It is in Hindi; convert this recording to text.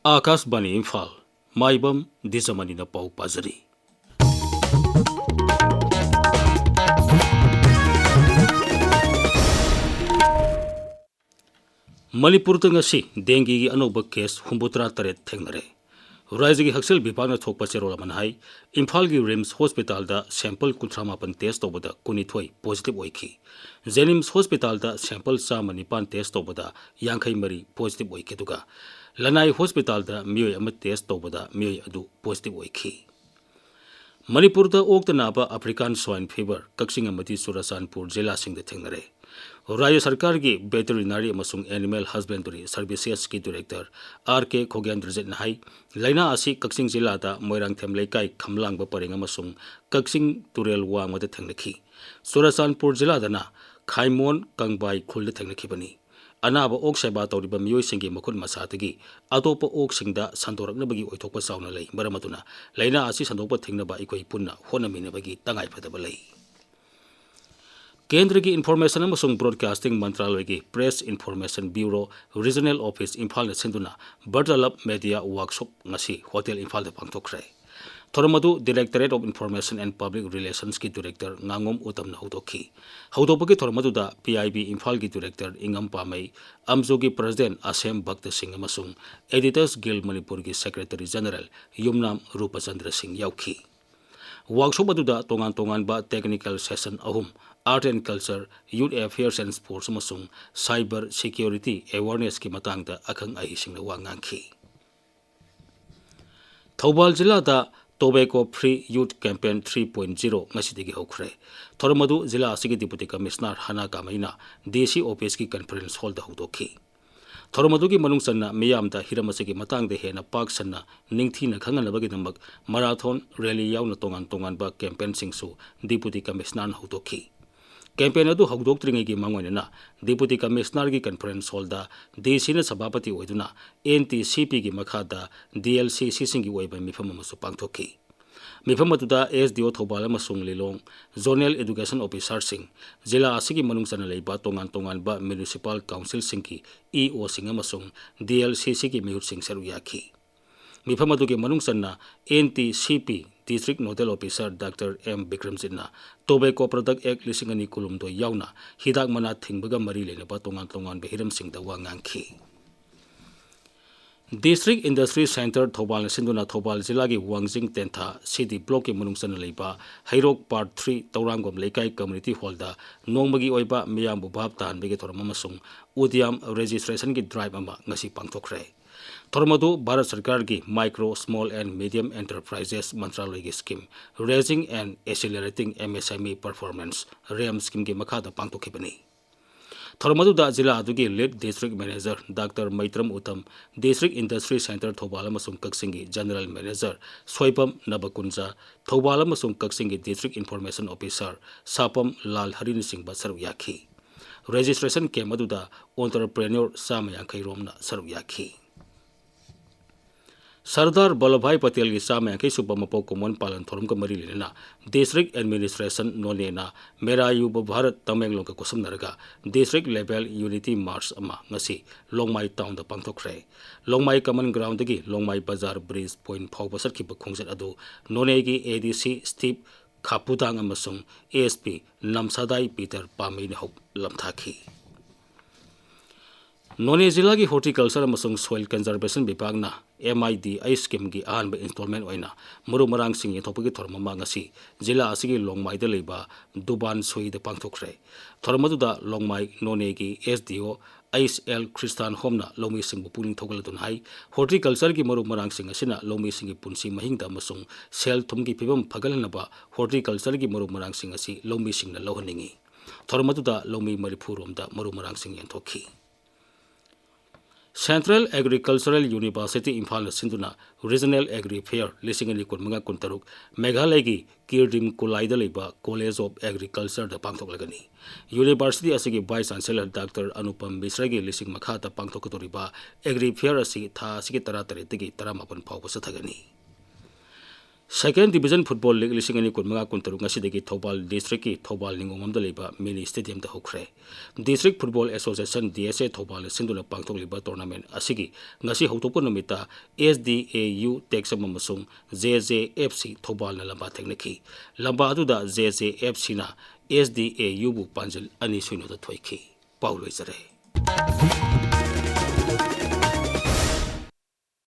आकाशवाणी इम्फाल माइबम दिजमनी पाउ पाजरी मणिपुर डेंगी की अनौब केस 63 थेंगनरे राज्य की हक्सल विभाग थोप चेरोल है इम्फाल की रिम्स हॉस्पिटल सैंपल 38 टेस्ट तौबद 12 पॉजिटिव होइखी जेनिम्स हॉस्पिटल सैंपल 194 टेस्ट तौबद 53 पॉजिटिव होइखी लनाई हॉस्पिटल मियोय टेस्ट तौबद मियोय पॉजिटिव होइखी मणिपुर ओक्त नाब African swine fever Kakching Churachandpur जिला थेंगनरे राज्य सरकार की वेटरिनरी एनिमल हस्बेंडरी सर्विसेस की डायरेक्टर R.K. खोगेंद्रजित लाइना कक्सिंग जिला मोइरांगथेम लेकाई खमलांग परेंग कक्सिंग तुरेल वांग थेंगनखी चुराचानपुर जिला खाइमोन कंबाई खुल थेंगनखीबनी अनाब ओक सेवा तौरीब मियोइसिंगी मखुद मसादगी अतोप ओकसिंगदा संतोरकनबगी ओइथोकप चावना लई मरमतुना लाइना आसी संतोप थेंगनबा इकोई पुन्ना होनमिनबगी तंगाई फदब लई केंद्र की इन्फॉर्मेशन अमसुंग ब्रॉडकास्टिंग मंत्रालय की press information bureau regional office Imphal सिंधुना बर्डलप media workshop ngasi hotel Imphal पांथोखरे थोरमदु directorate of information and public relations की डायरेक्टर nganगोम उतम हौदोखी हौदोपकी थोरमदुदा PIB इम्फाल की डायरेक्टर इंगम पामई अमजो की प्रेसिडेंट असेम भक्त सिंह अमसुंग एडिटर्स गिल्ड मणिपुर की सेक्रेटरी जनरल युमनाम रूपचंद्र सिंह याउखी वर्कशॉप अदुदा तोंगान तोंगानबा टेक्निकल सेशन अहुम art and culture youth affairs and sports अमसुंग साइबर सिक्योरिटी अवेयरनेस की मतंगदा अखंग अहिसिंग वांगांखी थौबाल जिला tobacco free youth campaign 3.0 ngasi हौखरे थोरमदु जिला असिगी डिप्टी कमिश्नर हना कामैना DC ऑफिस की कॉन्फ्रेंस हॉल हौदोखी थोरमदु की मनुंग सन्ना मियामदा हिरम असिगी मतंगदा हेना पाक सन्ना निंगथीना खंगनबगिदमक मैराथन रैली याउना तोंगान तोंगानबा कैंपेन सिंगसु डिप्टी कमिश्नर हौदोखी कैंपेन अदु हौदोक्त्रिंगेगी मांगोइना डिप्टी कमिश्नर की कॉन्फ्रेंस हॉल DC न सभापति ओइदुना NTCP की मखादा DLC सिंगी ओइबा मिफम अमसु पांगथोखी मिफम अदुदा SDO थौबाल अमसुंग Lilong zonal education officer Singh जिला आसिगी मनुंग सना लेबा तोंगान तोंगानबा म्युनिसिपल काउंसिल सिंह की EO सिंह अमसुंग DLCC की मिहुत सिंह सरु याखी मिफम अदुगे मनुंग सन्ना NTCP district nodal officer doctor M बिक्रमजितना टोबैको प्रोडक्ट एक्ट 2002 याउना हिदाक मना थिंगबगा मरी लेनबा तोंगान तोंगान हिरम सिंहदा वांगांखी डिस्ट्रिक्ट इंडस्ट्री सेंटर थौबाल सिंधुना थौबाल जिला की वांगजिंग तेंथा सिटी ब्लॉक के मनुंगसन लेबा हैरोक part 3 Tourangom Leikai community hall दा नोंबगी ओइबा मियामबु भाब तानबगे थोरम अमसुंग उद्यम रजिस्ट्रेशन की ड्राइव अमा ngasi पांगथोखरे थोरमदु भारत सरकार की micro small and medium enterprises मंत्रालय की scheme raising and accelerating MSME performance RAMP scheme की मखादा पांगथोखिबनी थोरमदुदा जिला अदुगी lead district manager doctor Maitram Uttam district industry centre Thoubal अमसुंग कक्सिंग की जनरल मैनेजर सोइपम नबकुंजा थौबाल अमसुंग कक्सिंग की district information officer Sapam Lal Harin Singh सरु याखी रजिस्ट्रेशन कैम्प अदुदा एंटरप्रेन्योर 150 रोमना सरु याखी सरदार वल्लभभाई पटेल की 150 सुब मपो कुमोन पालन थोरम का मरी लेना डिस्ट्रिक्ट एडमिनिस्ट्रेशन नोनेना मेरा युब भारत तमेंगलों का कुसुमनरगा डिस्ट्रिक्ट लेवल यूनिटी मार्च अमा ngasi लोंगमाई टाउन द पांगथोखरे लोंगमाई कमन ग्राउंड की लोंगमाई बाजार ब्रिज पॉइंट फाउब सरखिब खोंगजत अदु नोने की ADC स्टीव खापुदांग अमसुंग ASP नमसादाई पीटर पामी ने लमथाखी नोने जिला की हॉर्टिकल्चर अमसुंग सोइल कंजर्वेशन विभागना MIDI स्कीम की अहम इंस्टॉलमेंट होइना मरु मरांग सिंह यथोपगी थोरममा ngasi जिला असिगी लोंगमाई द लेबा दुबान सोई द पांगथोखरे थोरमदुदा लोंगमाई नोने की SDO HL क्रिस्तान होमना लोमी सिंह पुनिंग थोगलदुन हाई हॉर्टिकल्चर की मरु मरांग सिंह असिना लोमी सिंह की पुंसी महिंग द अमसुंग सेल थुम की फिबम फगलनबा हॉर्टिकल्चर की मरु मरांग सिंह असि लोमी सिंह न लोहनिंगी थोरमदुदा लोमी मरिफुरोम द मरु मरांग सिंह यथोखी सेंट्रल एग्रीकल्चरल यूनिवर्सिटी इम्फाल सिंधुना रीजनल एग्री फेयर 2023 मेघालय की किरडिम कुलाइद लेबा कॉलेज ऑफ एग्रीकल्चर द पांगथोकलगनी यूनिवर्सिटी असगी vice chancellor doctor Anupam Mishra की लिसिंग मखाता पांगथोकतोरिबा एग्री फेयर असि था असगी 13 तरेतगी 18 फाउब सथगनी Second Division Football League lising ani kunmanga kuntarung asidagi Thobal District ki Thobal Ningomamda leba mini stadium da hokre. District Football Association DSA Thobal sindula pangthok liba tournament asigi ngasi hoktopo numita SDAU Texam amasung JJFC Thobal na lamba tekniki. Lamba aduda JJFC na SDAU bu panjil ani suino da thoiki. Paulo izare.